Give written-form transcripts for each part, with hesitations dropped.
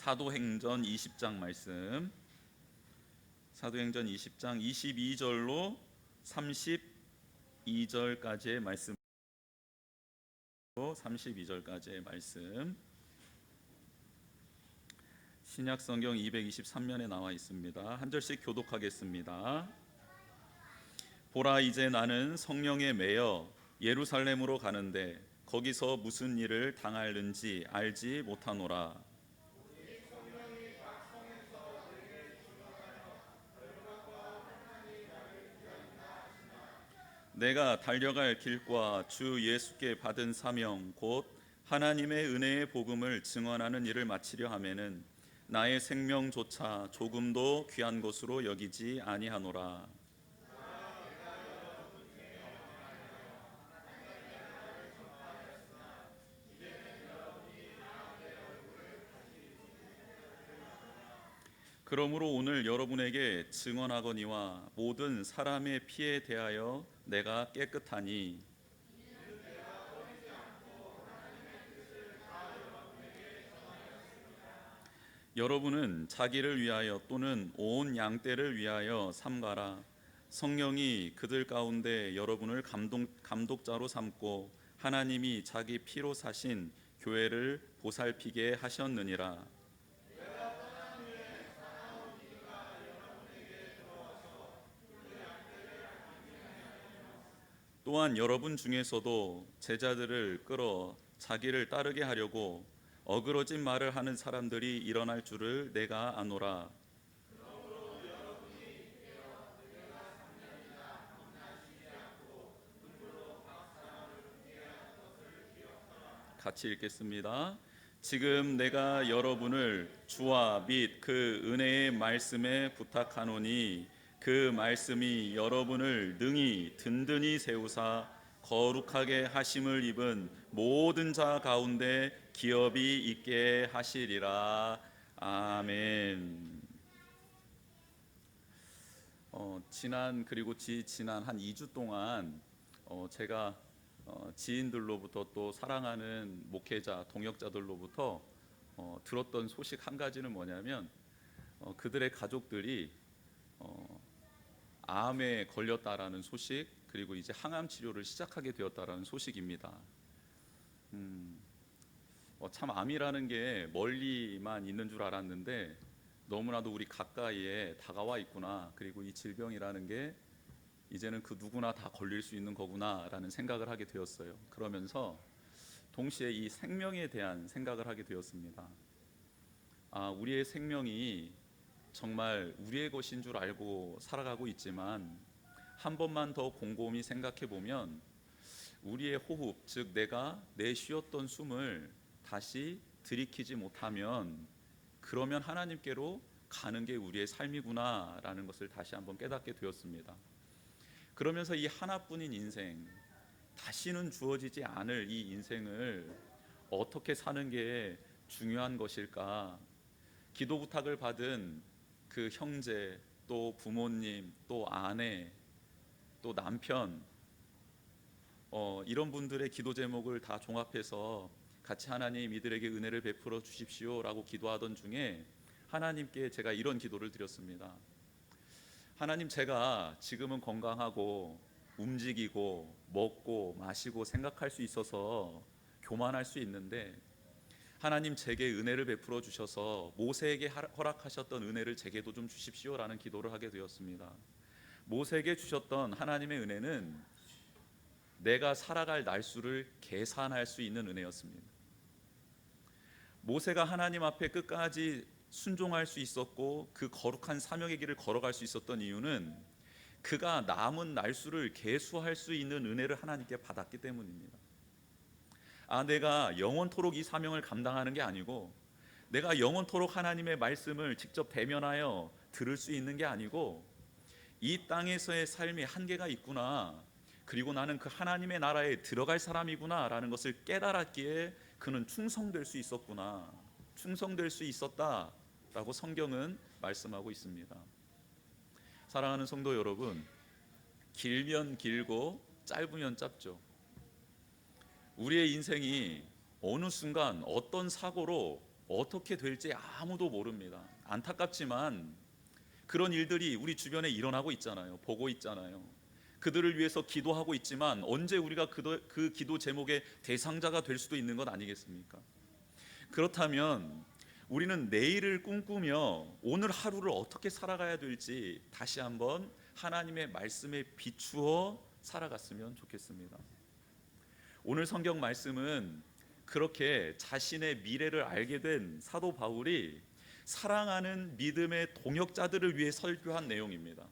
사도행전 20장 말씀, 사도행전 20장 22절로 32절까지의 말씀, 32절까지의 말씀, 신약성경 223면에 나와 있습니다. 한 절씩 교독하겠습니다. 보라, 이제 나는 성령에 매여 예루살렘으로 가는데 거기서 무슨 일을 당할는지 알지 못하노라. 내가 달려갈 길과 주 예수께 받은 사명 곧 하나님의 은혜의 복음을 증언하는 일을 마치려 하면은 나의 생명조차 조금도 귀한 것으로 여기지 아니하노라. 그러므로 오늘 여러분에게 증언하거니와 모든 사람의 피에 대하여 내가 깨끗하니 여러분은 자기를 위하여 또는 온 양떼를 위하여 삼가라. 성령이 그들 가운데 여러분을 감독자로 삼고 하나님이 자기 피로 사신 교회를 보살피게 하셨느니라. 또한 여러분 중에서도 제자들을 끌어 자기를 따르게 하려고 어그러진 말을 하는 사람들이 일어날 줄을 내가 아노라. 같이 읽겠습니다. 지금 내가 여러분을 주와 및 그 은혜의 말씀에 부탁하노니 그 말씀이 여러분을 능히 든든히 세우사 거룩하게 하심을 입은 모든 자 가운데 기업이 있게 하시리라. 아멘. 지난 한 2주 동안 제가 지인들로부터 또 사랑하는 목회자, 동역자들로부터 들었던 소식 한 가지는 뭐냐면 그들의 가족들이 암에 걸렸다라는 소식, 그리고 이제 항암 치료를 시작하게 되었다라는 소식입니다. 참 암이라는 게 멀리만 있는 줄 알았는데 너무나도 우리 가까이에 다가와 있구나. 그리고 이 질병이라는 게 이제는 그 누구나 다 걸릴 수 있는 거구나라는 생각을 하게 되었어요. 그러면서 동시에 이 생명에 대한 생각을 하게 되었습니다. 우리의 생명이 정말 우리의 것인 줄 알고 살아가고 있지만 한 번만 더 곰곰이 생각해 보면 우리의 호흡, 즉 내가 내쉬었던 숨을 다시 들이키지 못하면 그러면 하나님께로 가는 게 우리의 삶이구나라는 것을 다시 한번 깨닫게 되었습니다. 그러면서 이 하나뿐인 인생, 다시는 주어지지 않을 이 인생을 어떻게 사는 게 중요한 것일까? 기도 부탁을 받은 그 형제, 또 부모님, 또 아내, 또 남편, 이런 분들의 기도 제목을 다 종합해서 같이 하나님 이들에게 은혜를 베풀어 주십시오라고 기도하던 중에 하나님께 제가 이런 기도를 드렸습니다. 하나님, 제가 지금은 건강하고 움직이고 먹고 마시고 생각할 수 있어서 교만할 수 있는데 하나님, 제게 은혜를 베풀어 주셔서 모세에게 허락하셨던 은혜를 제게도 좀 주십시오라는 기도를 하게 되었습니다. 모세에게 주셨던 하나님의 은혜는 내가 살아갈 날수를 계산할 수 있는 은혜였습니다. 모세가 하나님 앞에 끝까지 순종할 수 있었고 그 거룩한 사명의 길을 걸어갈 수 있었던 이유는 그가 남은 날수를 계수할 수 있는 은혜를 하나님께 받았기 때문입니다. 내가 영원토록 이 사명을 감당하는 게 아니고, 내가 영원토록 하나님의 말씀을 직접 대면하여 들을 수 있는 게 아니고, 이 땅에서의 삶이 한계가 있구나, 그리고 나는 그 하나님의 나라에 들어갈 사람이구나 라는 것을 깨달았기에 그는 충성될 수 있었구나, 충성될 수 있었다라고 성경은 말씀하고 있습니다. 사랑하는 성도 여러분, 길면 길고 짧으면 짧죠. 우리의 인생이 어느 순간 어떤 사고로 어떻게 될지 아무도 모릅니다. 안타깝지만 그런 일들이 우리 주변에 일어나고 있잖아요. 보고 있잖아요. 그들을 위해서 기도하고 있지만 언제 우리가 그 기도 제목의 대상자가 될 수도 있는 것 아니겠습니까? 그렇다면 우리는 내일을 꿈꾸며 오늘 하루를 어떻게 살아가야 될지 다시 한번 하나님의 말씀에 비추어 살아갔으면 좋겠습니다. 오늘 성경 말씀은 그렇게 자신의 미래를 알게 된 사도 바울이 사랑하는 믿음의 동역자들을 위해 설교한 내용입니다.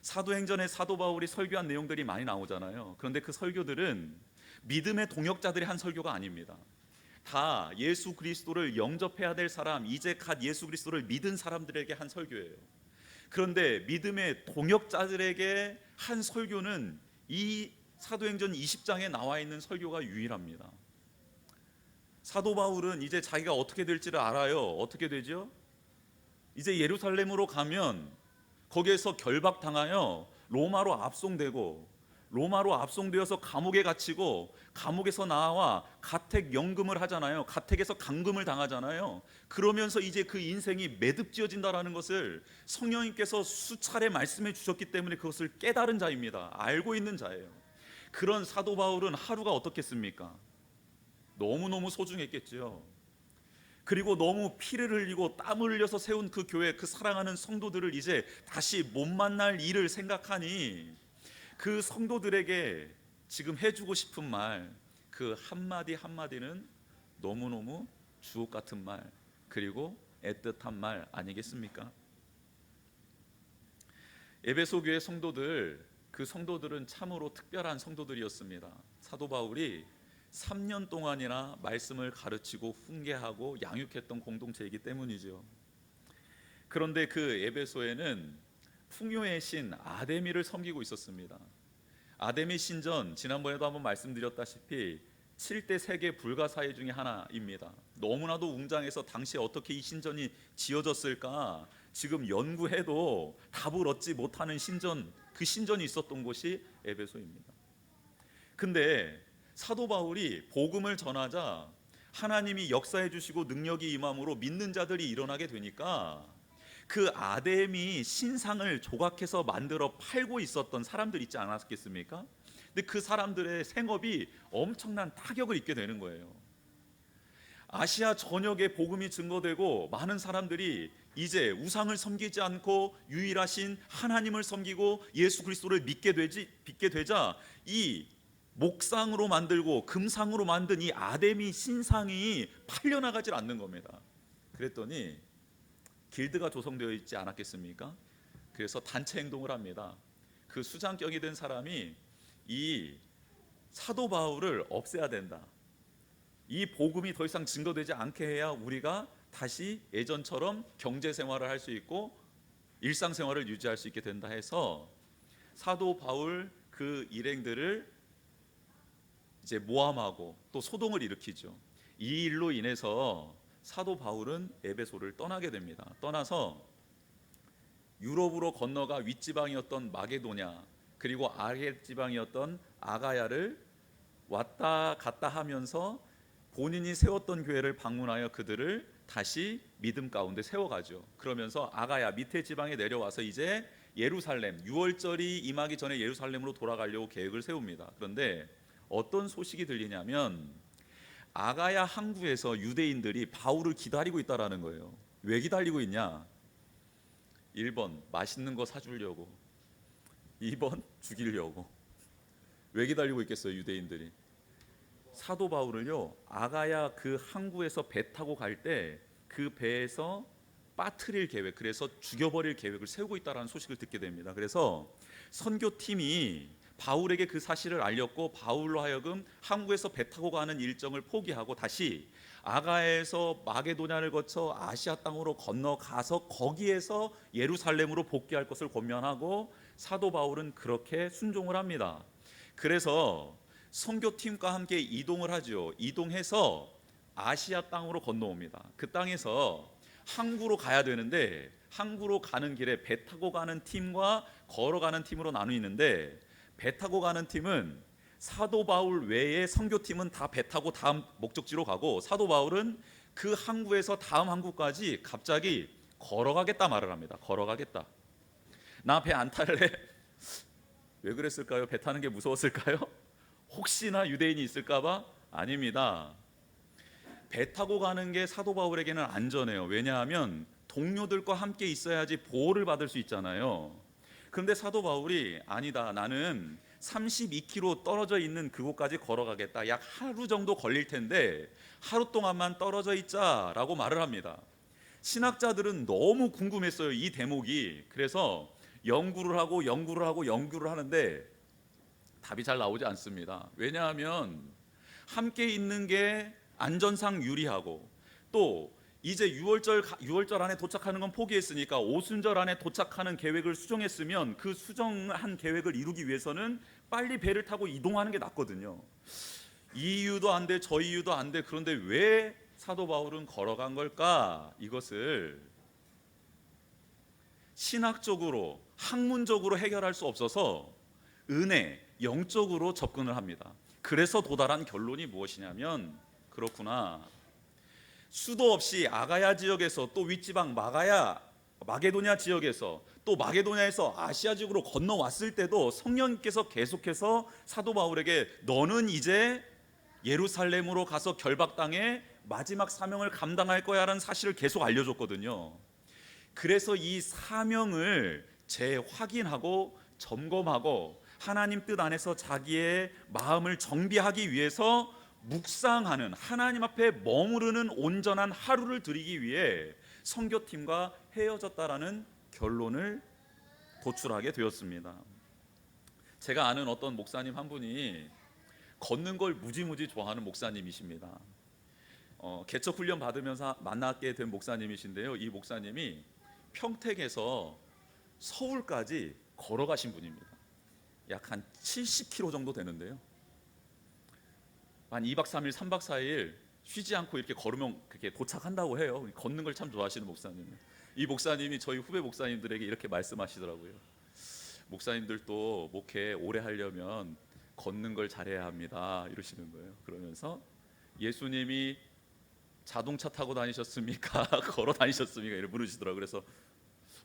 사도행전에 사도 바울이 설교한 내용들이 많이 나오잖아요. 그런데 그 설교들은 믿음의 동역자들이 한 설교가 아닙니다. 다 예수 그리스도를 영접해야 될 사람, 이제 갓 예수 그리스도를 믿은 사람들에게 한 설교예요. 그런데 믿음의 동역자들에게 한 설교는 이 사도행전 20장에 나와 있는 설교가 유일합니다. 사도 바울은 이제 자기가 어떻게 될지를 알아요. 어떻게 되죠? 이제 예루살렘으로 가면 거기에서 결박당하여 로마로 압송되어서 감옥에 갇히고, 감옥에서 나와 가택연금을 하잖아요. 가택에서 감금을 당하잖아요. 그러면서 이제 그 인생이 매듭지어진다라는 것을 성령님께서 수차례 말씀해 주셨기 때문에 그것을 깨달은 자입니다. 알고 있는 자예요. 그런 사도 바울은 하루가 어떻겠습니까? 너무너무 소중했겠죠. 그리고 너무 피를 흘리고 땀을 흘려서 세운 그 교회, 그 사랑하는 성도들을 이제 다시 못 만날 일을 생각하니 그 성도들에게 지금 해주고 싶은 말, 그 한마디 한마디는 너무너무 주옥 같은 말, 그리고 애틋한 말 아니겠습니까? 에베소 교회 성도들, 그 성도들은 참으로 특별한 성도들이었습니다. 사도 바울이 3년 동안이나 말씀을 가르치고 훈계하고 양육했던 공동체이기 때문이죠. 그런데 그 에베소에는 풍요의 신 아데미를 섬기고 있었습니다. 아데미 신전, 지난번에도 한번 말씀드렸다시피 7대 세계 불가사의 중에 하나입니다. 너무나도 웅장해서 당시에 어떻게 이 신전이 지어졌을까 지금 연구해도 답을 얻지 못하는 신전, 그 신전이 있었던 곳이 에베소입니다. 근데 사도 바울이 복음을 전하자 하나님이 역사해 주시고 능력이 임함으로 믿는 자들이 일어나게 되니까 그 아데미 신상을 조각해서 만들어 팔고 있었던 사람들 있지 않았겠습니까? 근데 그 사람들의 생업이 엄청난 타격을 입게 되는 거예요. 아시아 전역에 복음이 증거되고 많은 사람들이 이제 우상을 섬기지 않고 유일하신 하나님을 섬기고 예수 그리스도를 믿게 되자 이 목상으로 만들고 금상으로 만든 이 아데미 신상이 팔려나가질 않는 겁니다. 그랬더니 길드가 조성되어 있지 않았겠습니까? 그래서 단체 행동을 합니다. 그 수장격이 된 사람이 이 사도 바울을 없애야 된다. 이 복음이 더 이상 증거되지 않게 해야 우리가 다시 예전처럼 경제 생활을 할 수 있고 일상생활을 유지할 수 있게 된다 해서 사도 바울 그 일행들을 이제 모함하고 또 소동을 일으키죠. 이 일로 인해서 사도 바울은 에베소를 떠나게 됩니다. 떠나서 유럽으로 건너가 윗지방이었던 마게도냐 그리고 아랫지방이었던 아가야를 왔다 갔다 하면서 본인이 세웠던 교회를 방문하여 그들을 다시 믿음 가운데 세워가죠. 그러면서 아가야 밑에 지방에 내려와서 이제 예루살렘, 유월절이 임하기 전에 예루살렘으로 돌아가려고 계획을 세웁니다. 그런데 어떤 소식이 들리냐면 아가야 항구에서 유대인들이 바울을 기다리고 있다라는 거예요. 왜 기다리고 있냐? 1번 맛있는 거 사주려고, 2번 죽이려고. 왜 기다리고 있겠어요, 유대인들이? 사도 바울을요, 아가야 그 항구에서 배 타고 갈 때 그 배에서 빠뜨릴 계획, 그래서 죽여버릴 계획을 세우고 있다는 소식을 듣게 됩니다. 그래서 선교팀이 바울에게 그 사실을 알렸고 바울로 하여금 항구에서 배 타고 가는 일정을 포기하고 다시 아가야에서 마게도냐를 거쳐 아시아 땅으로 건너가서 거기에서 예루살렘으로 복귀할 것을 권면하고 사도 바울은 그렇게 순종을 합니다. 그래서 선교팀과 함께 이동을 하죠. 이동해서 아시아 땅으로 건너옵니다. 그 땅에서 항구로 가야 되는데 항구로 가는 길에 배 타고 가는 팀과 걸어가는 팀으로 나누는데 배 타고 가는 팀은 사도 바울 외에 선교팀은 다 배 타고 다음 목적지로 가고 사도 바울은 그 항구에서 다음 항구까지 갑자기 걸어가겠다 말을 합니다. 걸어가겠다. 나 배 안 탈래? 왜 그랬을까요? 배 타는 게 무서웠을까요? 혹시나 유대인이 있을까봐? 아닙니다. 배 타고 가는 게 사도 바울에게는 안전해요. 왜냐하면 동료들과 함께 있어야지 보호를 받을 수 있잖아요. 그런데 사도 바울이 아니다, 나는 32km 떨어져 있는 그곳까지 걸어가겠다. 약 하루 정도 걸릴 텐데 하루 동안만 떨어져 있자라고 말을 합니다. 신학자들은 너무 궁금했어요, 이 대목이. 그래서 연구를 하고 하는데 답이 잘 나오지 않습니다. 왜냐하면 함께 있는 게 안전상 유리하고, 또 이제 6월절 안에 도착하는 건 포기했으니까 오순절 안에 도착하는 계획을 수정했으면 그 수정한 계획을 이루기 위해서는 빨리 배를 타고 이동하는 게 낫거든요. 이 이유도 안 돼, 저 이유도 안 돼. 그런데 왜 사도 바울은 걸어간 걸까? 이것을 신학적으로, 학문적으로 해결할 수 없어서 은혜, 영적으로 접근을 합니다. 그래서 도달한 결론이 무엇이냐면, 그렇구나, 수도 없이 아가야 지역에서 또 윗지방 마게도냐 지역에서 또 마게도냐에서 아시아 지역으로 건너왔을 때도 성령님께서 계속해서 사도 바울에게 너는 이제 예루살렘으로 가서 결박당해 마지막 사명을 감당할 거야 라는 사실을 계속 알려줬거든요. 그래서 이 사명을 재확인하고 점검하고 하나님 뜻 안에서 자기의 마음을 정비하기 위해서 묵상하는, 하나님 앞에 머무르는 온전한 하루를 드리기 위해 선교팀과 헤어졌다라는 결론을 도출하게 되었습니다. 제가 아는 어떤 목사님 한 분이 걷는 걸 무지무지 좋아하는 목사님이십니다. 개척 훈련 받으면서 만나게 된 목사님이신데요, 이 목사님이 평택에서 서울까지 걸어가신 분입니다. 약 한 70km 정도 되는데요, 한 2박 3일 3박 4일 쉬지 않고 이렇게 걸으면 그렇게 도착한다고 해요. 걷는 걸 참 좋아하시는 목사님. 이 목사님이 저희 후배 목사님들에게 이렇게 말씀하시더라고요. 목사님들도 목회 오래 하려면 걷는 걸 잘해야 합니다, 이러시는 거예요. 그러면서 예수님이 자동차 타고 다니셨습니까? 걸어 다니셨습니까? 이렇게 물으시더라고요. 그래서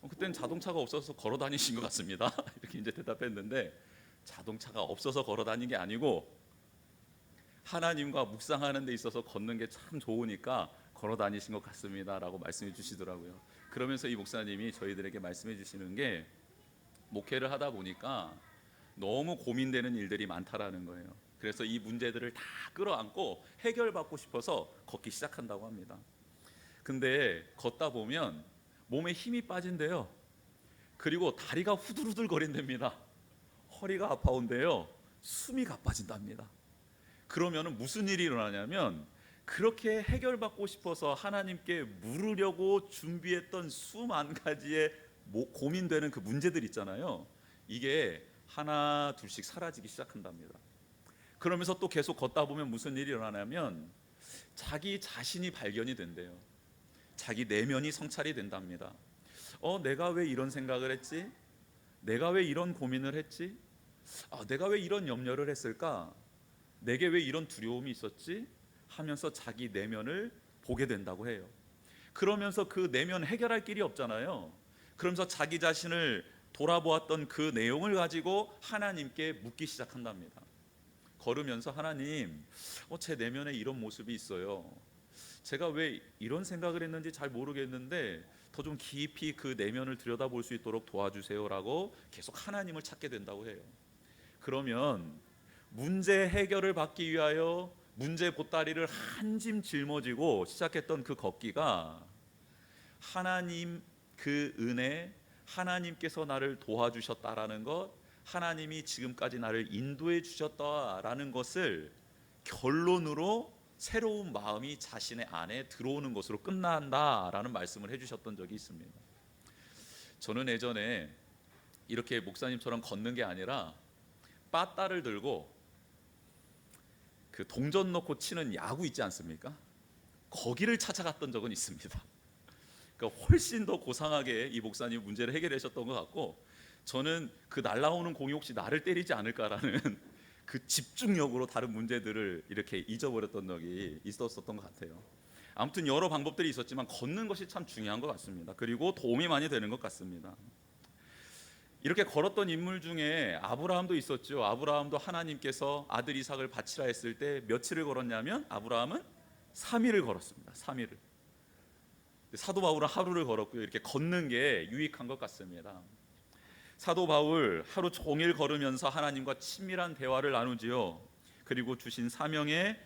그때는 자동차가 없어서 걸어 다니신 것 같습니다, 이렇게 이제 대답했는데, 자동차가 없어서 걸어 다닌 게 아니고 하나님과 묵상하는 데 있어서 걷는 게 참 좋으니까 걸어 다니신 것 같습니다 라고 말씀해 주시더라고요. 그러면서 이 목사님이 저희들에게 말씀해 주시는 게, 목회를 하다 보니까 너무 고민되는 일들이 많다라는 거예요. 그래서 이 문제들을 다 끌어안고 해결받고 싶어서 걷기 시작한다고 합니다. 근데 걷다 보면 몸에 힘이 빠진대요. 그리고 다리가 후들후들 거린답니다. 허리가 아파온대요. 숨이 가빠진답니다. 그러면 무슨 일이 일어나냐면, 그렇게 해결받고 싶어서 하나님께 물으려고 준비했던 수만 가지의 고민되는 그 문제들 있잖아요, 이게 하나 둘씩 사라지기 시작한답니다. 그러면서 또 계속 걷다 보면 무슨 일이 일어나냐면 자기 자신이 발견이 된대요. 자기 내면이 성찰이 된답니다. 내가 왜 이런 생각을 했지? 내가 왜 이런 고민을 했지? 내가 왜 이런 염려를 했을까? 내게 왜 이런 두려움이 있었지? 하면서 자기 내면을 보게 된다고 해요. 그러면서 그 내면 해결할 길이 없잖아요. 그러면서 자기 자신을 돌아보았던 그 내용을 가지고 하나님께 묻기 시작한답니다. 걸으면서 하나님, 제 내면에 이런 모습이 있어요. 제가 왜 이런 생각을 했는지 잘 모르겠는데 더 좀 깊이 그 내면을 들여다볼 수 있도록 도와주세요라고 계속 하나님을 찾게 된다고 해요. 그러면 문제 해결을 받기 위하여 문제 보따리를 한 짐 짊어지고 시작했던 그 걷기가 하나님 그 은혜, 하나님께서 나를 도와주셨다라는 것, 하나님이 지금까지 나를 인도해 주셨다라는 것을 결론으로 새로운 마음이 자신의 안에 들어오는 것으로 끝난다라는 말씀을 해주셨던 적이 있습니다. 저는 예전에 이렇게 목사님처럼 걷는 게 아니라 빠따를 들고 그 동전 넣고 치는 야구 있지 않습니까? 거기를 찾아갔던 적은 있습니다. 그러니까 훨씬 더 고상하게 이 목사님 문제를 해결하셨던 것 같고, 저는 그 날라오는 공이 혹시 나를 때리지 않을까라는 그 집중력으로 다른 문제들을 이렇게 잊어버렸던 적이 있었던 것 같아요. 아무튼 여러 방법들이 있었지만 걷는 것이 참 중요한 것 같습니다. 그리고 도움이 많이 되는 것 같습니다. 이렇게 걸었던 인물 중에 아브라함도 있었죠. 아브라함도 하나님께서 아들 이삭을 바치라 했을 때 며칠을 걸었냐면 아브라함은 3일을 걸었습니다. 3일을. 사도 바울은 하루를 걸었고요. 이렇게 걷는 게 유익한 것 같습니다. 사도 바울 하루 종일 걸으면서 하나님과 친밀한 대화를 나누지요. 그리고 주신 사명의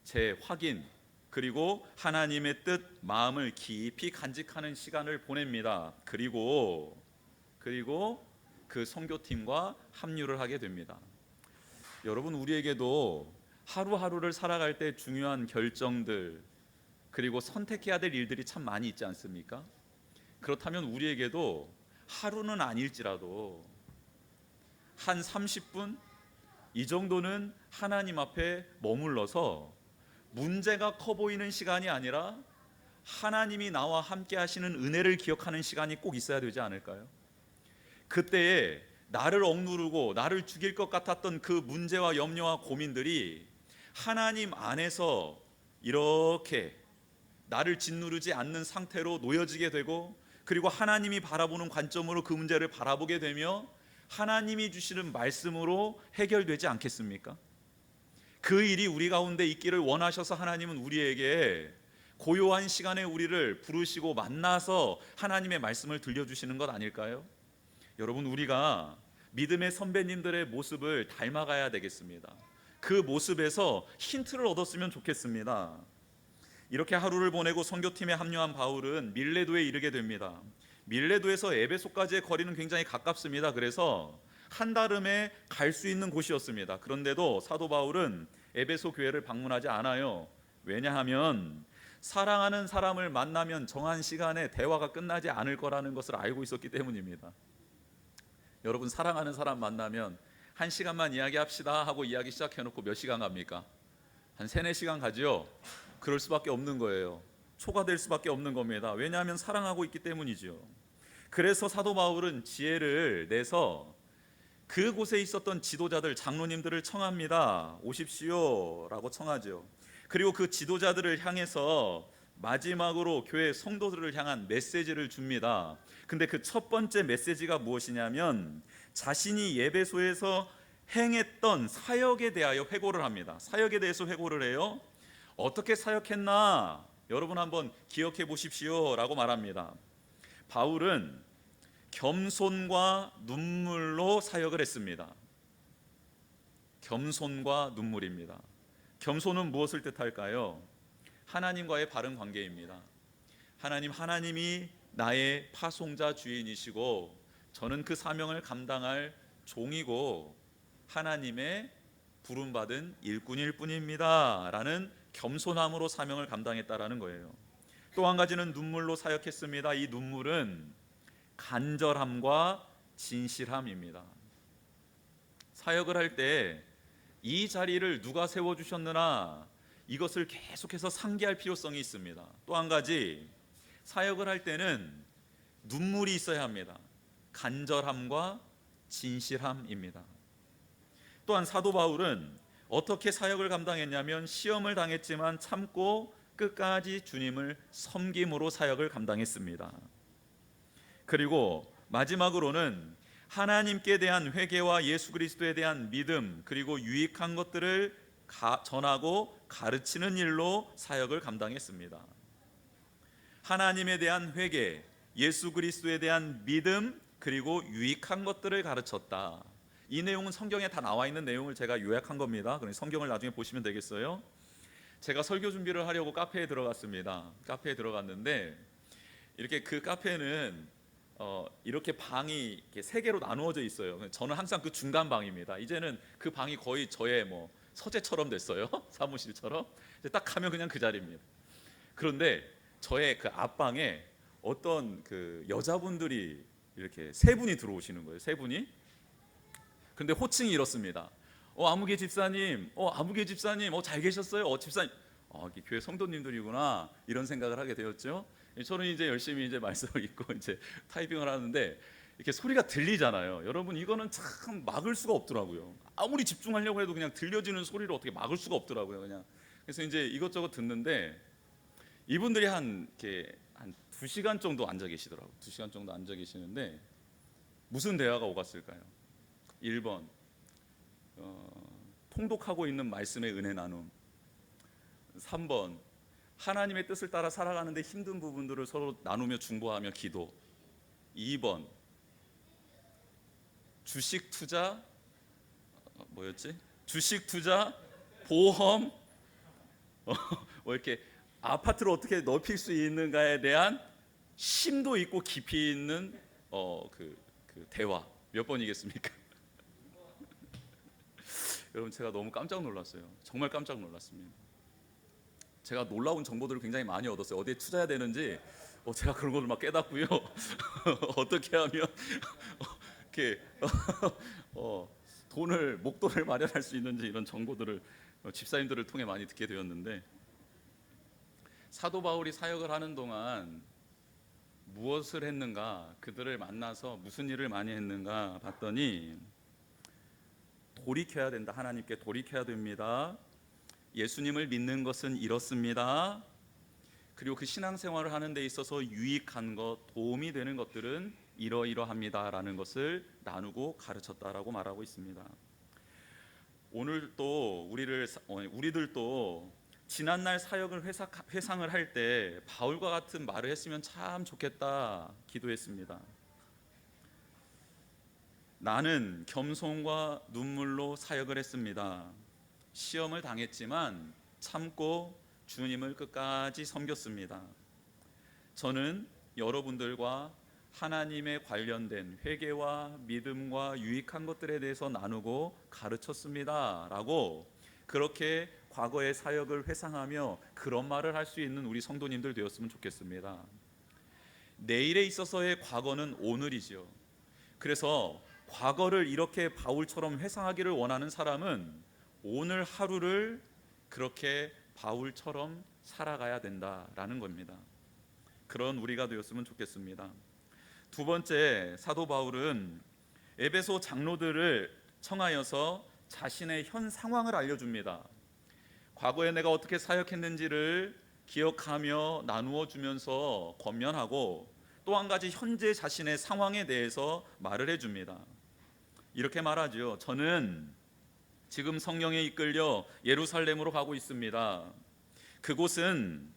재확인, 그리고 하나님의 뜻, 마음을 깊이 간직하는 시간을 보냅니다. 그리고 그 선교팀과 합류를 하게 됩니다. 여러분, 우리에게도 하루하루를 살아갈 때 중요한 결정들, 그리고 선택해야 될 일들이 참 많이 있지 않습니까? 그렇다면 우리에게도 하루는 아닐지라도 한 30분 이 정도는 하나님 앞에 머물러서 문제가 커 보이는 시간이 아니라 하나님이 나와 함께 하시는 은혜를 기억하는 시간이 꼭 있어야 되지 않을까요? 그때에 나를 억누르고 나를 죽일 것 같았던 그 문제와 염려와 고민들이 하나님 안에서 이렇게 나를 짓누르지 않는 상태로 놓여지게 되고, 그리고 하나님이 바라보는 관점으로 그 문제를 바라보게 되며 하나님이 주시는 말씀으로 해결되지 않겠습니까? 그 일이 우리 가운데 있기를 원하셔서 하나님은 우리에게 고요한 시간에 우리를 부르시고 만나서 하나님의 말씀을 들려주시는 것 아닐까요? 여러분, 우리가 믿음의 선배님들의 모습을 닮아가야 되겠습니다. 그 모습에서 힌트를 얻었으면 좋겠습니다. 이렇게 하루를 보내고 선교팀에 합류한 바울은 밀레도에 이르게 됩니다. 밀레도에서 에베소까지의 거리는 굉장히 가깝습니다. 그래서 한달음에 갈 수 있는 곳이었습니다. 그런데도 사도 바울은 에베소 교회를 방문하지 않아요. 왜냐하면 사랑하는 사람을 만나면 정한 시간에 대화가 끝나지 않을 거라는 것을 알고 있었기 때문입니다. 여러분, 사랑하는 사람 만나면 1시간만 이야기합시다 하고 이야기 시작해놓고 몇 시간 갑니까? 한 3-4시간 가죠. 그럴 수밖에 없는 거예요. 초과될 수밖에 없는 겁니다. 왜냐하면 사랑하고 있기 때문이죠. 그래서 사도 바울은 지혜를 내서 그곳에 있었던 지도자들, 장로님들을 청합니다. 오십시오 라고 청하죠. 그리고 그 지도자들을 향해서 마지막으로 교회 성도들을 향한 메시지를 줍니다. 근데 그 첫 번째 메시지가 무엇이냐면 자신이 예배소에서 행했던 사역에 대하여 회고를 합니다. 사역에 대해서 회고를 해요. 어떻게 사역했나 여러분 한번 기억해 보십시오 라고 말합니다. 바울은 겸손과 눈물로 사역을 했습니다. 겸손과 눈물입니다. 겸손은 무엇을 뜻할까요? 하나님과의 바른 관계입니다. 하나님이 나의 파송자 주인이시고 저는 그 사명을 감당할 종이고 하나님의 부름받은 일꾼일 뿐입니다 라는 겸손함으로 사명을 감당했다라는 거예요. 또 한 가지는 눈물로 사역했습니다. 이 눈물은 간절함과 진실함입니다. 사역을 할 때 이 자리를 누가 세워주셨느냐 이것을 계속해서 상기할 필요성이 있습니다. 또 한 가지, 사역을 할 때는 눈물이 있어야 합니다. 간절함과 진실함입니다. 또한 사도 바울은 어떻게 사역을 감당했냐면 시험을 당했지만 참고 끝까지 주님을 섬김으로 사역을 감당했습니다. 그리고 마지막으로는 하나님께 대한 회개와 예수 그리스도에 대한 믿음, 그리고 유익한 것들을 전하고 가르치는 일로 사역을 감당했습니다. 하나님에 대한 회개, 예수 그리스도에 대한 믿음, 그리고 유익한 것들을 가르쳤다. 이 내용은 성경에 다 나와 있는 내용을 제가 요약한 겁니다. 그래서 성경을 나중에 보시면 되겠어요. 제가 설교 준비를 하려고 카페에 들어갔습니다. 카페에 들어갔는데 이렇게 그 카페는 이렇게 방이 이렇게 3개로 나누어져 있어요. 저는 항상 그 중간 방입니다. 이제는 그 방이 거의 저의 서재처럼 됐어요. 사무실처럼. 딱 가면 그냥 그 자리입니다. 그런데 저의 그 앞방에 어떤 그 여자분들이 이렇게 3분이 들어오시는 거예요. 3분이. 근데 호칭이 이렇습니다. 아무개 집사님, 아무개 집사님, 잘 계셨어요? 집사님, 이게 교회 성도님들이구나 이런 생각을 하게 되었죠. 저는 이제 열심히 이제 말씀을 읽고 이제 타이핑을 하는데 이렇게 소리가 들리잖아요. 여러분, 이거는 참 막을 수가 없더라고요. 아무리 집중하려고 해도 그냥 들려지는 소리를 어떻게 막을 수가 없더라고요. 그냥. 그래서 이제 이것저것 듣는데 이분들이 한 2시간 정도 앉아 계시더라고요. 2시간 정도 앉아 계시는데 무슨 대화가 오갔을까요? 1번 통독하고 있는 말씀의 은혜 나눔. 3번 하나님의 뜻을 따라 살아가는데 힘든 부분들을 서로 나누며 중보하며 기도. 2번 주식 투자 주식 투자, 보험, 뭐 이렇게 아파트를 어떻게 넓힐 수 있는가에 대한 심도 있고 깊이 있는 그 대화. 몇 번이겠습니까? 여러분, 제가 너무 깜짝 놀랐어요. 정말 깜짝 놀랐습니다. 제가 놀라운 정보들을 굉장히 많이 얻었어요. 어디에 투자해야 되는지 제가 그런 걸 막 깨닫고요. 어떻게 하면 이렇게 목돈을 마련할 수 있는지 이런 정보들을 집사님들을 통해 많이 듣게 되었는데, 사도 바울이 사역을 하는 동안 무엇을 했는가, 그들을 만나서 무슨 일을 많이 했는가 봤더니 돌이켜야 된다. 하나님께 돌이켜야 됩니다. 예수님을 믿는 것은 이렇습니다. 그리고 그 신앙생활을 하는 데 있어서 유익한 것, 도움이 되는 것들은 이러이러합니다라는 것을 나누고 가르쳤다라고 말하고 있습니다. 오늘 또 우리들도 지난날 사역을 회상을 할 때 바울과 같은 말을 했으면 참 좋겠다 기도했습니다. 나는 겸손과 눈물로 사역을 했습니다. 시험을 당했지만 참고 주님을 끝까지 섬겼습니다. 저는 여러분들과 하나님에 관련된 회개와 믿음과 유익한 것들에 대해서 나누고 가르쳤습니다 라고, 그렇게 과거의 사역을 회상하며 그런 말을 할 수 있는 우리 성도님들 되었으면 좋겠습니다. 내일에 있어서의 과거는 오늘이죠. 그래서 과거를 이렇게 바울처럼 회상하기를 원하는 사람은 오늘 하루를 그렇게 바울처럼 살아가야 된다라는 겁니다. 그런 우리가 되었으면 좋겠습니다. 두 번째, 사도 바울은 에베소 장로들을 청하여서 자신의 현 상황을 알려줍니다. 과거에 내가 어떻게 사역했는지를 기억하며 나누어 주면서 권면하고, 또 한 가지 현재 자신의 상황에 대해서 말을 해줍니다. 이렇게 말하죠. 저는 지금 성령에 이끌려 예루살렘으로 가고 있습니다. 그곳은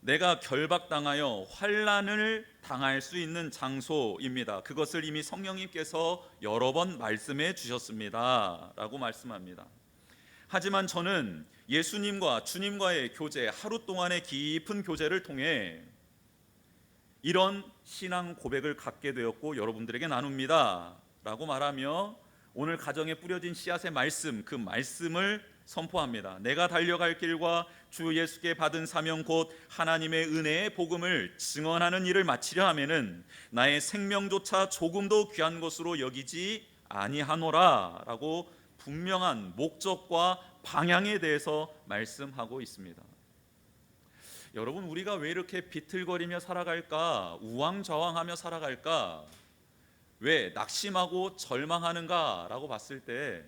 내가 결박당하여 환난을 당할 수 있는 장소입니다. 그것을 이미 성령님께서 여러 번 말씀해 주셨습니다 라고 말씀합니다. 하지만 저는 예수님과 주님과의 교제, 하루 동안의 깊은 교제를 통해 이런 신앙 고백을 갖게 되었고 여러분들에게 나눕니다 라고 말하며 오늘 가정에 뿌려진 씨앗의 말씀, 그 말씀을 선포합니다. 내가 달려갈 길과 주 예수께 받은 사명 곧 하나님의 은혜의 복음을 증언하는 일을 마치려 하면은 나의 생명조차 조금도 귀한 것으로 여기지 아니하노라 라고 분명한 목적과 방향에 대해서 말씀하고 있습니다. 여러분, 우리가 왜 이렇게 비틀거리며 살아갈까? 우왕좌왕하며 살아갈까? 왜 낙심하고 절망하는가? 라고 봤을 때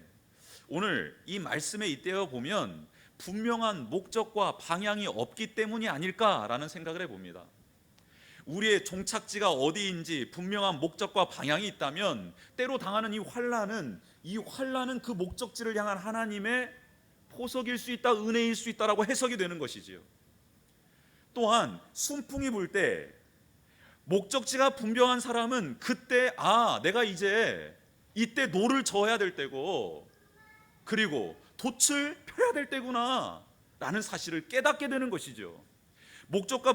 오늘 이 말씀에 잇대어 보면 분명한 목적과 방향이 없기 때문이 아닐까라는 생각을 해봅니다. 우리의 종착지가 어디인지 분명한 목적과 방향이 있다면 때로 당하는 이 환난은 그 목적지를 향한 하나님의 포석일 수 있다, 은혜일 수 있다라고 해석이 되는 것이지요. 또한 순풍이 불 때 목적지가 분명한 사람은 그때 내가 이제 이때 노를 저어야 될 때고, 그리고 돛을 펴야 될 때구나 라는 사실을 깨닫게 되는 것이죠. 목적과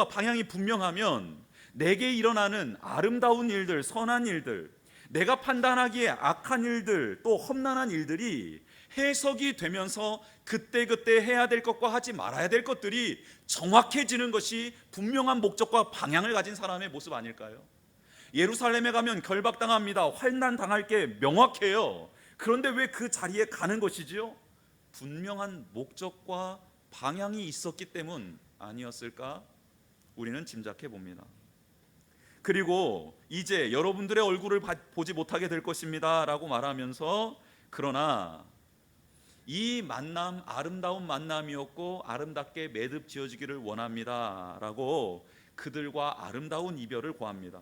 방향이 분명하면 내게 일어나는 아름다운 일들, 선한 일들, 내가 판단하기에 악한 일들, 또 험난한 일들이 해석이 되면서 그때그때 해야 될 것과 하지 말아야 될 것들이 정확해지는 것이 분명한 목적과 방향을 가진 사람의 모습 아닐까요? 예루살렘에 가면 결박당합니다. 환난 당할 게 명확해요. 그런데 왜 그 자리에 가는 것이지요? 분명한 목적과 방향이 있었기 때문 아니었을까? 우리는 짐작해 봅니다. 그리고 이제 여러분들의 얼굴을 보지 못하게 될 것입니다 라고 말하면서, 그러나 이 만남 아름다운 만남이었고 아름답게 매듭 지어지기를 원합니다 라고 그들과 아름다운 이별을 고합니다.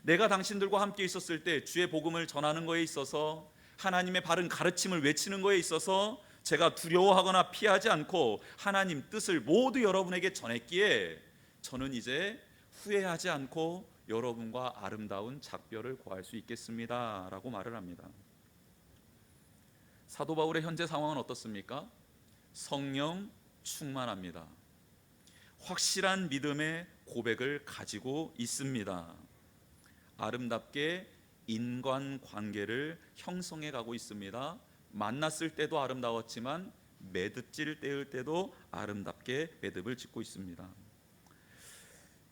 내가 당신들과 함께 있었을 때 주의 복음을 전하는 거에 있어서, 하나님의 바른 가르침을 외치는 거에 있어서 제가 두려워하거나 피하지 않고 하나님 뜻을 모두 여러분에게 전했기에 저는 이제 후회하지 않고 여러분과 아름다운 작별을 고할 수 있겠습니다 라고 말을 합니다. 사도 바울의 현재 상황은 어떻습니까? 성령 충만합니다. 확실한 믿음의 고백을 가지고 있습니다. 아름답게 인간관계를 형성해 가고 있습니다. 만났을 때도 아름다웠지만 매듭질 때도 아름답게 매듭을 짓고 있습니다.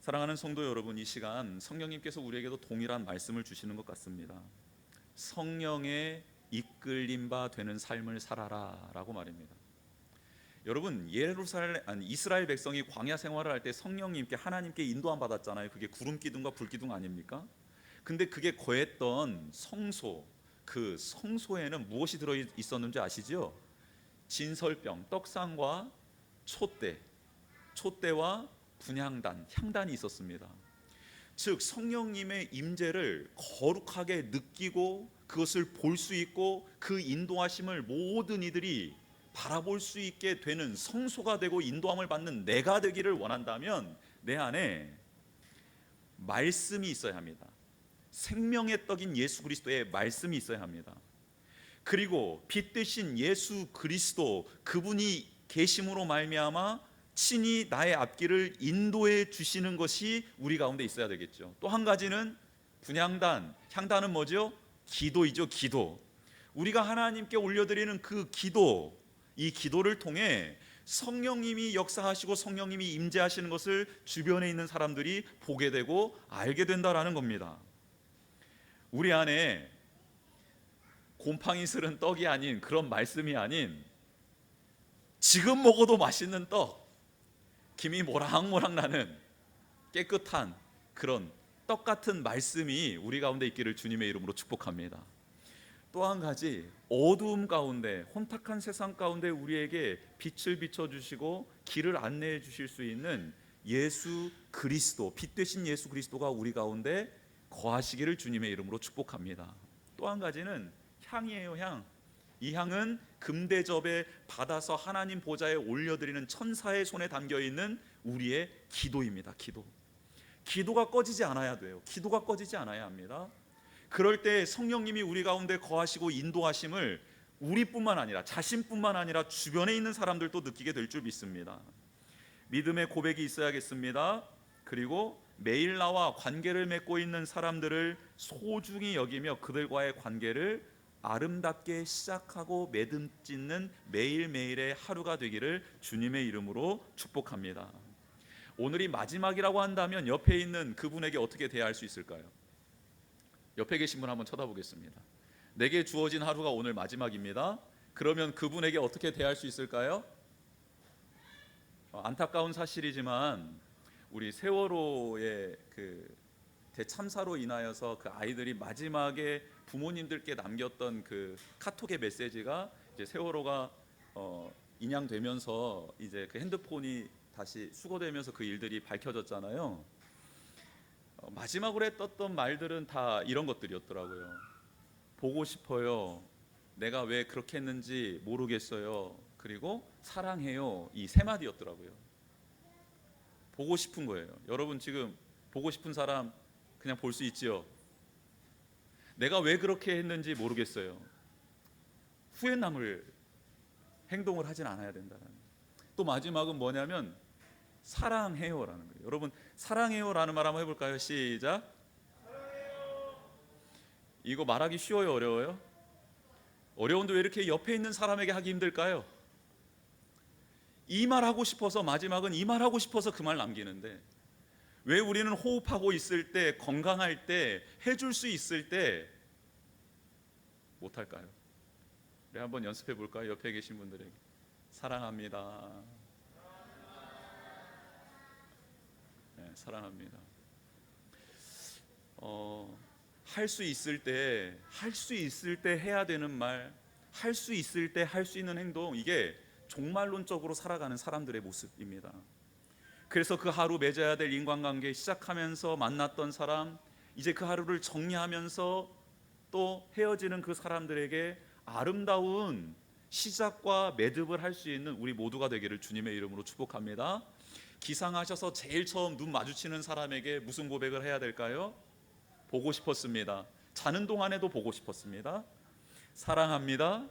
사랑하는 성도 여러분, 이 시간 성령님께서 우리에게도 동일한 말씀을 주시는 것 같습니다. 성령의 이끌림 바 되는 삶을 살아라 라고 말입니다. 여러분, 이스라엘 백성이 광야 생활을 할 때 성령님께, 하나님께 인도함 받았잖아요. 그게 구름 기둥과 불 기둥 아닙니까? 근데 그게 거했던 성소, 그 성소에는 무엇이 들어 있었는지 아시죠? 진설병, 떡상과 촛대와 분향단, 향단이 있었습니다. 즉 성령님의 임재를 거룩하게 느끼고 그것을 볼 수 있고 그 인도하심을 모든 이들이 바라볼 수 있게 되는 성소가 되고 인도함을 받는 내가 되기를 원한다면 내 안에 말씀이 있어야 합니다. 생명의 떡인 예수 그리스도의 말씀이 있어야 합니다. 그리고 빛 대신 예수 그리스도, 그분이 계심으로 말미암아 친히 나의 앞길을 인도해 주시는 것이 우리 가운데 있어야 되겠죠. 또 한 가지는 분향단, 향단은 뭐죠? 기도이죠. 기도. 우리가 하나님께 올려드리는 그 기도, 이 기도를 통해 성령님이 역사하시고 성령님이 임재하시는 것을 주변에 있는 사람들이 보게 되고 알게 된다라는 겁니다. 우리 안에 곰팡이 슬은 떡이 아닌, 그런 말씀이 아닌 지금 먹어도 맛있는 떡, 김이 모락모락 나는 깨끗한 그런 떡 같은 말씀이 우리 가운데 있기를 주님의 이름으로 축복합니다. 또 한 가지, 어두움 가운데, 혼탁한 세상 가운데 우리에게 빛을 비춰주시고 길을 안내해 주실 수 있는 예수 그리스도, 빛 되신 예수 그리스도가 우리 가운데 거하시기를 주님의 이름으로 축복합니다. 또 한 가지는 향이에요. 향. 이 향은 금대접에 받아서 하나님 보좌에 올려드리는 천사의 손에 담겨있는 우리의 기도입니다. 기도가 꺼지지 않아야 돼요. 기도가 꺼지지 않아야 합니다. 그럴 때 성령님이 우리 가운데 거하시고 인도하심을 우리뿐만 아니라, 자신뿐만 아니라 주변에 있는 사람들도 느끼게 될 줄 믿습니다. 믿음의 고백이 있어야겠습니다. 그리고 매일 나와 관계를 맺고 있는 사람들을 소중히 여기며 그들과의 관계를 아름답게 시작하고 매듭 짓는 매일매일의 하루가 되기를 주님의 이름으로 축복합니다. 오늘이 마지막이라고 한다면 옆에 있는 그분에게 어떻게 대할 수 있을까요? 옆에 계신 분 한번 쳐다보겠습니다. 내게 주어진 하루가 오늘 마지막입니다. 그러면 그분에게 어떻게 대할 수 있을까요? 안타까운 사실이지만 우리 세월호의 그 대참사로 인하여서 그 아이들이 마지막에 부모님들께 남겼던 그 카톡의 메시지가 이제 세월호가 인양되면서 이제 그 핸드폰이 다시 수거되면서 그 일들이 밝혀졌잖아요. 마지막으로 했던 말들은 다 이런 것들이었더라고요. 보고 싶어요. 내가 왜 그렇게 했는지 모르겠어요. 그리고 사랑해요. 이 세 마디였더라고요. 보고 싶은 거예요. 여러분 지금 보고 싶은 사람 그냥 볼 수 있지요. 내가 왜 그렇게 했는지 모르겠어요. 후회 남을 행동을 하진 않아야 된다는. 또 마지막은 뭐냐면 사랑해요라는 거예요. 여러분 사랑해요라는 말 한번 해볼까요? 시작. 이거 말하기 쉬워요, 어려워요? 어려운데 왜 이렇게 옆에 있는 사람에게 하기 힘들까요? 이 말 하고 싶어서, 마지막은 이 말 하고 싶어서 그 말 남기는데 왜 우리는 호흡하고 있을 때, 건강할 때, 해줄 수 있을 때 못할까요? 우리 한번 연습해 볼까요? 옆에 계신 분들에게 사랑합니다. 네, 사랑합니다. 할 수 있을 때 해야 되는 말, 할 수 있을 때 할 수 있는 행동, 이게 종말론적으로 살아가는 사람들의 모습입니다. 그래서 그 하루 맺어야 될 인간관계 시작하면서 만났던 사람, 이제 그 하루를 정리하면서 또 헤어지는 그 사람들에게 아름다운 시작과 매듭을 할 수 있는 우리 모두가 되기를 주님의 이름으로 축복합니다. 기상하셔서 제일 처음 눈 마주치는 사람에게 무슨 고백을 해야 될까요? 보고 싶었습니다. 자는 동안에도 보고 싶었습니다. 사랑합니다.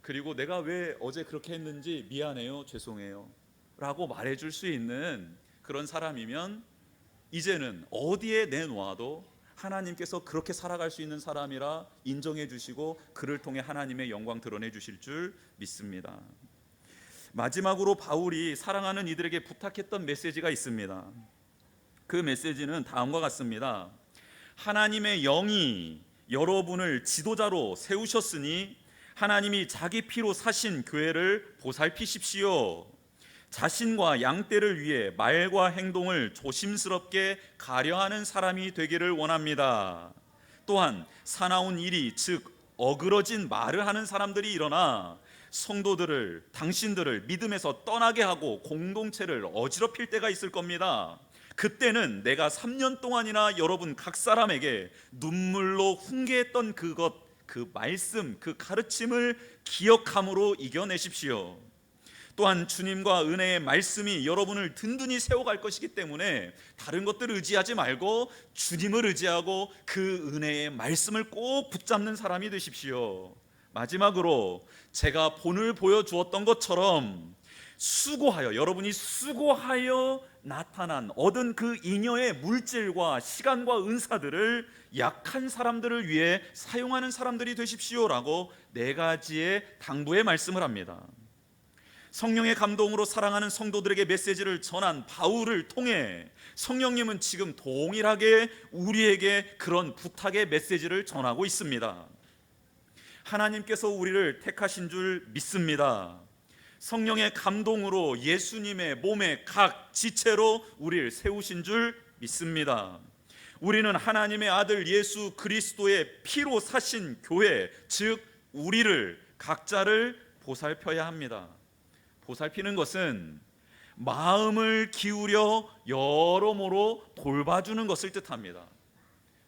그리고 내가 왜 어제 그렇게 했는지 미안해요, 죄송해요 라고 말해줄 수 있는 그런 사람이면 이제는 어디에 내놓아도 하나님께서 그렇게 살아갈 수 있는 사람이라 인정해 주시고 그를 통해 하나님의 영광 드러내 주실 줄 믿습니다. 마지막으로 바울이 사랑하는 이들에게 부탁했던 메시지가 있습니다. 그 메시지는 다음과 같습니다. 하나님의 영이 여러분을 지도자로 세우셨으니 하나님이 자기 피로 사신 교회를 보살피십시오. 자신과 양떼를 위해 말과 행동을 조심스럽게 가려하는 사람이 되기를 원합니다. 또한 사나운 일이, 즉 어그러진 말을 하는 사람들이 일어나 당신들을 믿음에서 떠나게 하고 공동체를 어지럽힐 때가 있을 겁니다. 그때는 내가 3년 동안이나 여러분 각 사람에게 눈물로 훈계했던 그 말씀, 그 가르침을 기억함으로 이겨내십시오. 또한 주님과 은혜의 말씀이 여러분을 든든히 세워갈 것이기 때문에 다른 것들을 의지하지 말고 주님을 의지하고 그 은혜의 말씀을 꼭 붙잡는 사람이 되십시오. 마지막으로 제가 본을 보여주었던 것처럼 여러분이 수고하여 얻은 그 잉여의 물질과 시간과 은사들을 약한 사람들을 위해 사용하는 사람들이 되십시오라고 4가지의 당부의 말씀을 합니다. 성령의 감동으로 사랑하는 성도들에게 메시지를 전한 바울을 통해 성령님은 지금 동일하게 우리에게 그런 부탁의 메시지를 전하고 있습니다. 하나님께서 우리를 택하신 줄 믿습니다. 성령의 감동으로 예수님의 몸의 각 지체로 우리를 세우신 줄 믿습니다. 우리는 하나님의 아들 예수 그리스도의 피로 사신 교회, 즉 우리를 각자를 보살펴야 합니다. 보살피는 것은 마음을 기울여 여러모로 돌봐주는 것을 뜻합니다.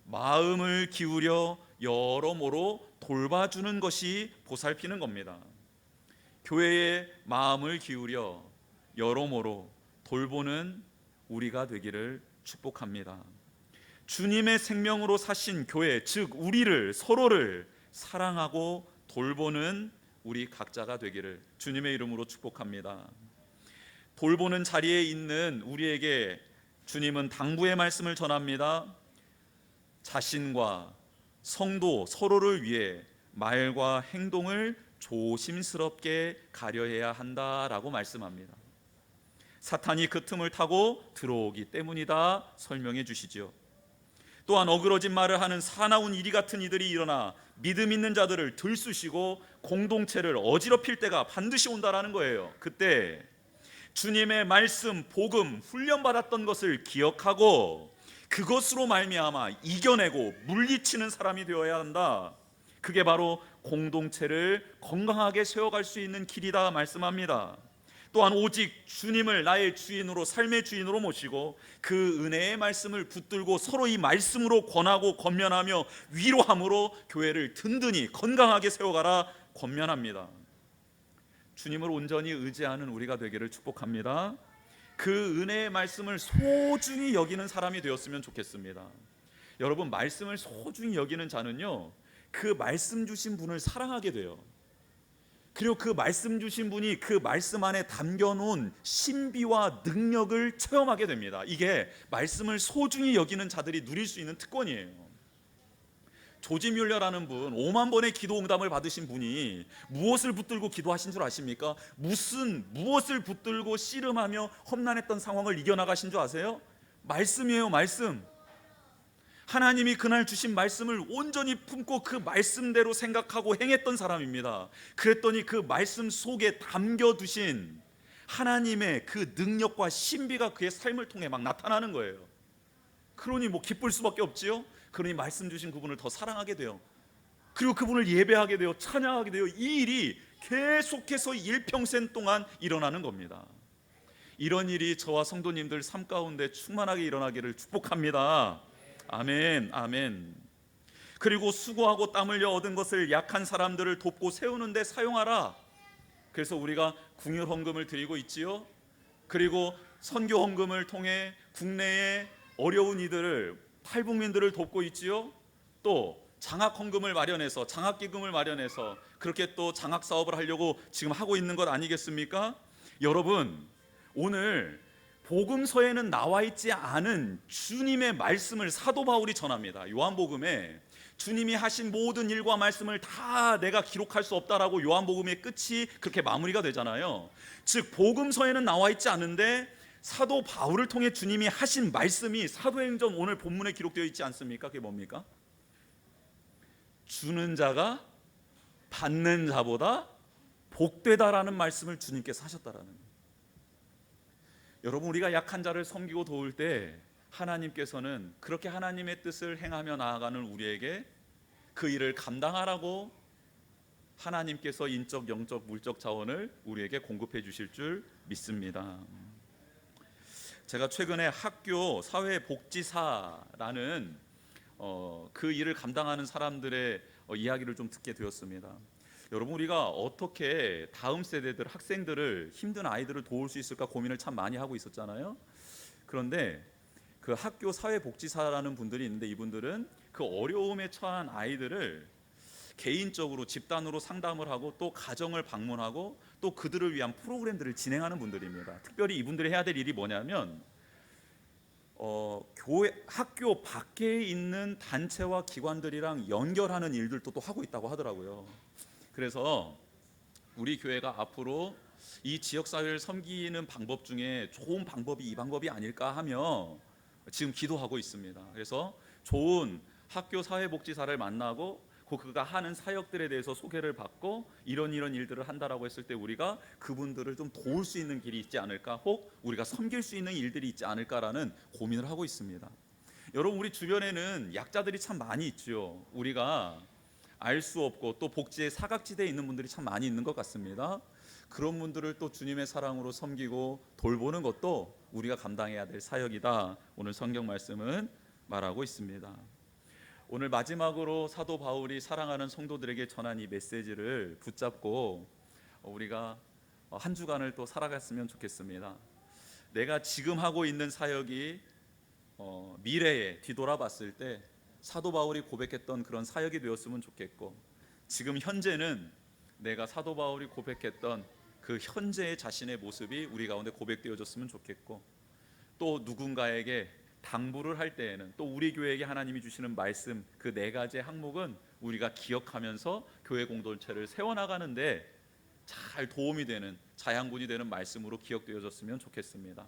마음을 기울여 여러모로 돌봐주는 것이 보살피는 겁니다. 교회의 마음을 기울여 여러모로 돌보는 우리가 되기를 축복합니다. 주님의 생명으로 사신 교회, 즉 서로를 사랑하고 돌보는 우리 각자가 되기를 주님의 이름으로 축복합니다. 돌보는 자리에 있는 우리에게 주님은 당부의 말씀을 전합니다. 자신과 성도 서로를 위해 말과 행동을 조심스럽게 가려해야 한다라고 말씀합니다. 사탄이 그 틈을 타고 들어오기 때문이다 설명해 주시죠. 또한 어그러진 말을 하는 사나운 이리 같은 이들이 일어나 믿음 있는 자들을 들쑤시고 공동체를 어지럽힐 때가 반드시 온다라는 거예요. 그때 주님의 말씀, 복음, 훈련받았던 것을 기억하고 그것으로 말미암아 이겨내고 물리치는 사람이 되어야 한다. 그게 바로 공동체를 건강하게 세워갈 수 있는 길이다 말씀합니다. 또한 오직 주님을 나의 주인으로, 삶의 주인으로 모시고 그 은혜의 말씀을 붙들고 서로 이 말씀으로 권하고 권면하며 위로함으로 교회를 든든히 건강하게 세워가라 권면합니다. 주님을 온전히 의지하는 우리가 되기를 축복합니다. 그 은혜의 말씀을 소중히 여기는 사람이 되었으면 좋겠습니다. 여러분, 말씀을 소중히 여기는 자는요, 그 말씀 주신 분을 사랑하게 돼요. 그리고 그 말씀 주신 분이 그 말씀 안에 담겨놓은 신비와 능력을 체험하게 됩니다. 이게 말씀을 소중히 여기는 자들이 누릴 수 있는 특권이에요. 조지 뮬러라는 분, 5만 번의 기도 응답을 받으신 분이 무엇을 붙들고 기도하신 줄 아십니까? 무엇을 붙들고 씨름하며 험난했던 상황을 이겨나가신 줄 아세요? 말씀이에요, 말씀. 하나님이 그날 주신 말씀을 온전히 품고 그 말씀대로 생각하고 행했던 사람입니다. 그랬더니 그 말씀 속에 담겨두신 하나님의 그 능력과 신비가 그의 삶을 통해 막 나타나는 거예요. 그러니 기쁠 수밖에 없지요. 그러니 말씀 주신 그분을 더 사랑하게 돼요. 그리고 그분을 예배하게 되어 찬양하게 되어 이 일이 계속해서 일평생 동안 일어나는 겁니다. 이런 일이 저와 성도님들 삶 가운데 충만하게 일어나기를 축복합니다. 아멘, 아멘. 그리고 수고하고 땀 흘려 얻은 것을 약한 사람들을 돕고 세우는 데 사용하라. 그래서 우리가 궁율 헌금을 드리고 있지요. 그리고 선교 헌금을 통해 국내의 어려운 이들을, 탈북민들을 돕고 있지요. 또 장학 헌금을 마련해서, 장학 기금을 마련해서 그렇게 또 장학 사업을 하려고 지금 하고 있는 것 아니겠습니까? 여러분, 오늘 복음서에는 나와 있지 않은 주님의 말씀을 사도 바울이 전합니다. 요한복음에 주님이 하신 모든 일과 말씀을 다 내가 기록할 수 없다라고 요한복음의 끝이 그렇게 마무리가 되잖아요. 즉 복음서에는 나와 있지 않은데 사도 바울을 통해 주님이 하신 말씀이 사도행전 오늘 본문에 기록되어 있지 않습니까? 그게 뭡니까? 주는 자가 받는 자보다 복되다라는 말씀을 주님께서 하셨다라는 거예요. 여러분, 우리가 약한 자를 섬기고 도울 때 하나님께서는 그렇게 하나님의 뜻을 행하며 나아가는 우리에게 그 일을 감당하라고 하나님께서 인적, 영적, 물적 자원을 우리에게 공급해 주실 줄 믿습니다. 제가 최근에 학교 사회복지사라는 그 일을 감당하는 사람들의 이야기를 좀 듣게 되었습니다. 여러분, 우리가 어떻게 다음 세대들, 학생들을, 힘든 아이들을 도울 수 있을까 고민을 참 많이 하고 있었잖아요. 그런데 그 학교 사회복지사라는 분들이 있는데 이분들은 그 어려움에 처한 아이들을 개인적으로 집단으로 상담을 하고 또 가정을 방문하고 또 그들을 위한 프로그램들을 진행하는 분들입니다. 특별히 이분들이 해야 될 일이 뭐냐면 교회, 학교 밖에 있는 단체와 기관들이랑 연결하는 일들도 또 하고 있다고 하더라고요. 그래서 우리 교회가 앞으로 이 지역사회를 섬기는 방법 중에 좋은 방법이 이 방법이 아닐까 하며 지금 기도하고 있습니다. 그래서 좋은 학교 사회복지사를 만나고 그가 하는 사역들에 대해서 소개를 받고 이런 일들을 한다라고 했을 때 우리가 그분들을 좀 도울 수 있는 길이 있지 않을까, 혹 우리가 섬길 수 있는 일들이 있지 않을까라는 고민을 하고 있습니다. 여러분, 우리 주변에는 약자들이 참 많이 있죠. 우리가 알 수 없고 또 복지의 사각지대에 있는 분들이 참 많이 있는 것 같습니다. 그런 분들을 또 주님의 사랑으로 섬기고 돌보는 것도 우리가 감당해야 될 사역이다. 오늘 성경 말씀은 말하고 있습니다. 오늘 마지막으로 사도 바울이 사랑하는 성도들에게 전한 이 메시지를 붙잡고 우리가 한 주간을 또 살아갔으면 좋겠습니다. 내가 지금 하고 있는 사역이 미래에 뒤돌아봤을 때 사도 바울이 고백했던 그런 사역이 되었으면 좋겠고, 지금 현재는 내가 사도 바울이 고백했던 그 현재의 자신의 모습이 우리 가운데 고백되어졌으면 좋겠고, 또 누군가에게 당부를 할 때에는 또 우리 교회에게 하나님이 주시는 말씀 그 네 가지의 항목은 우리가 기억하면서 교회 공동체를 세워나가는데 잘 도움이 되는, 자양분이 되는 말씀으로 기억되어졌으면 좋겠습니다.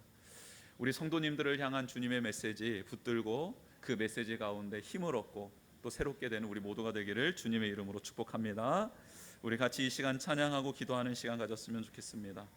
우리 성도님들을 향한 주님의 메시지 붙들고 그 메시지 가운데 힘을 얻고 또 새롭게 되는 우리 모두가 되기를 주님의 이름으로 축복합니다. 우리 같이 이 시간 찬양하고 기도하는 시간 가졌으면 좋겠습니다.